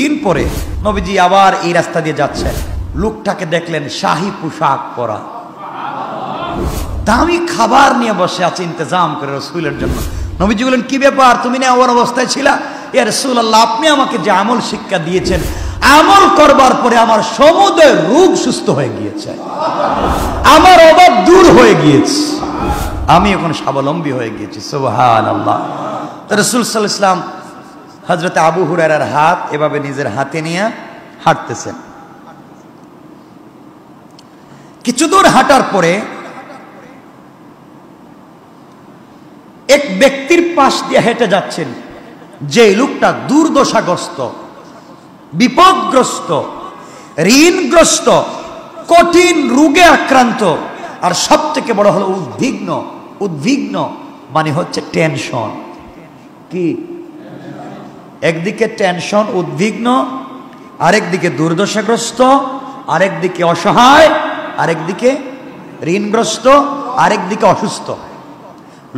দিন পরে নবীজি আবার এই রাস্তা দিয়ে যাচ্ছেন। লোকটাকে দেখলেন শাহী পোশাক পরা, দামি খাবার নিয়ে বসে আছে ইন্তজাম করে রাসূলের জন্য। নবীজি বলেন, কি ব্যাপার, তুমি না ওর অবস্থায় ছিলা? ইয়া রাসূলুল্লাহ, আপনি আমাকে যে আমল শিক্ষা দিয়েছেন, আমল করবার পরে আমার সমুদয় রোগ সুস্থ হয়ে গিয়েছে, আমার অভাব দূর হয়ে গিয়েছে, আমি এখন স্বাবলম্বী হয়ে গিয়েছি। সুবহানাল্লাহ। রাসূল সাল্লাল্লাহু আলাইহি ওয়াসাল্লাম হযরত আবু হুরায়রার হাত এভাবে নিজের হাতে নিয়ে হাঁটতেছেন। কিছু দূর হাঁটার পরে এক ব্যক্তির পাশ দিয়ে হেঁটে যাচ্ছেন, যে লোকটা দুর্দশাগ্রস্ত, বিপদগ্রস্ত, ঋণগ্রস্ত, কঠিন রোগে আক্রান্ত, আর সব থেকে বড় হলো উদ্বিগ্ন। উদ্বিগ্ন মানে হচ্ছে টেনশন। কি? একদিকে টেনশন, উদ্বিগ্ন, আরেকদিকে দুর্দশাগ্রস্ত, আরেকদিকে অসহায়, আরেকদিকে ঋণগ্রস্ত, আরেকদিকে অসুস্থ।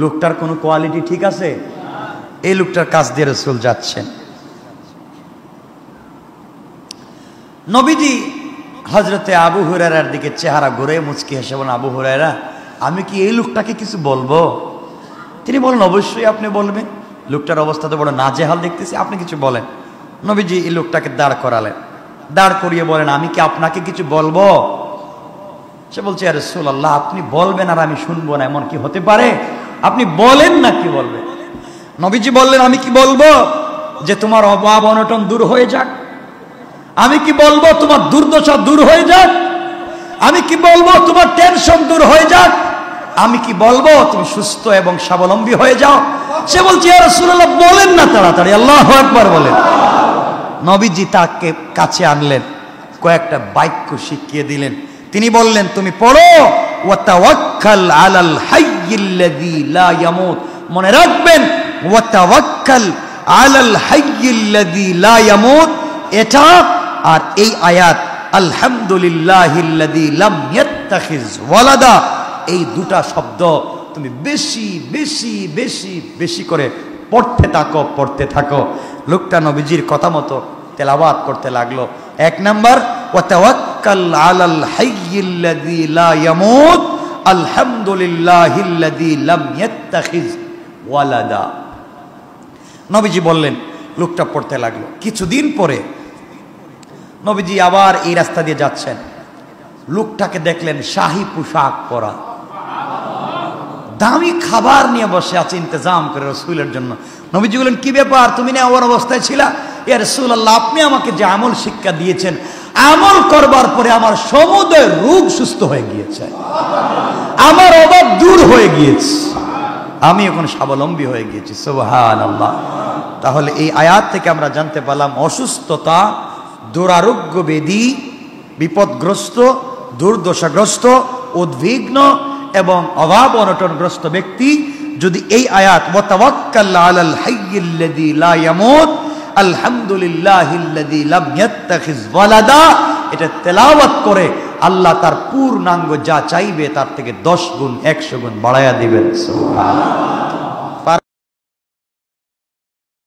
লোকটার কোনো কোয়ালিটি ঠিক আছে? এই লোকটার কাছ দিয়ে রাসূল যাচ্ছেন। নবীজি হযরতে আবু হুরায়রার দিকে চেহারা ঘুরে মুচকি হেসে বলেন, আবু হুরায়রা, আমি কি এই লোকটাকে কিছু বলবো? তিনি বলেন, অবশ্যই আপনি বলবেন। লোকটার অবস্থা তো বড় নাজেহাল দেখতেছি, আপনি কিছু বলেন। নবীজি এই লোকটাকে দাঁড় করালেন, দাঁড় করিয়ে বলেন, আমি কি আপনাকে কিছু বলবো? সে বলছে, ইয়া রাসূলুল্লাহ, আপনি বলবেন আর আমি শুনবো না, এমন কি হতে পারে? আপনি বলেন না, কি বলবেন? নবীজি বললেন, আমি কি বলবো যে তোমার অভাব অনটন দূর হয়ে যাক? আমি কি বলবো তোমার দুর্দশা দূর হয়ে যাক? আমি কি বলবো তোমার টেনশন দূর হয়ে যাক? আমি কি বলবো তুমি সুস্থ এবং স্বাবলম্বী হয়ে যাও? সে বলছে, ইয়া রাসূলুল্লাহ, বলেন না তাড়াতাড়ি, আল্লাহু আকবার বলেন। নবীজি তাকে কাছে আনলেন, কয়েকটা বাক্য শিখিয়ে দিলেন। তিনি বললেন, তুমি পড়ো, ওয়া তাওয়াক্কাল আলাল হাইয়্যিল্লাযী লা ইয়ামুত। মনে রাখবেন, ওয়া তাওয়াক্কাল আলাল হাইয়্যিল্লাযী লা ইয়ামুত, এটা আর এই আয়াত আলহামদুলিল্লাহিল্লাযী লাম ইয়াত্তাখিজ ওয়ালাদা, এই দুটা শব্দ তুমি বেশি বেশি বেশি বেশি করে পড়তে থাকো, পড়তে থাকো। লোকটা নবীজির কথা মতো তেলাওয়াত করতে লাগলো। এক নাম্বার, ওয়া তাওয়াক্কাল আলাল হাইয়্যিল্লাযী লা ইয়ামুত আলহামদুলিল্লাহিল্লাযী লাম ইয়াত্তাখিজ ওয়ালাদা। নবীজি বললেন, লোকটা পড়তে লাগলো। কিছুদিন পরে নবীজি আবার এই রাস্তা দিয়ে যাচ্ছেন। লোকটাকে দেখলেন শাহী পোশাক পরা, দামি খাবার নিয়ে বসে আছে ইন্তজাম করে রাসূলের জন্য। নবীজি বলেন, কি ব্যাপার, তুমি না ওর অবস্থায় ছিলা? ইয়া রাসূলুল্লাহ, আপনি আমাকে যে আমল শিক্ষা দিয়েছেন, আমল করবার পরে আমার সমুদয় রোগ সুস্থ হয়ে গিয়েছে, আমার অভাব দূর হয়ে গিয়েছে, আমি এখন স্বাবলম্বী হয়ে গিয়েছি। সুবহানাল্লাহ। তাহলে এই আয়াত থেকে আমরা জানতে পারলাম, অসুস্থতা, দুরারোগ্য ব্যাধি, বিপদগ্রস্ত, দুর্দশাগ্রস্ত, উদ্বিগ্ন এবং অভাব অনটনগ্রস্ত ব্যক্তি যদি এই আয়াত ওয়া তাওয়াক্কাল আলাল হাইয়্যিল্লাযী লা ইয়ামুত আলহামদুলিল্লাহিল্লাযী লাম ইয়াত্তাখিজ ওয়ালাদা, এটা তেলাওয়াত করে, আল্লাহ তার পূর্ণাঙ্গ যা চাইবে তার থেকে 10 গুণ 100 গুণ বাড়ায়া দিবেন। সুবহানাল্লাহ।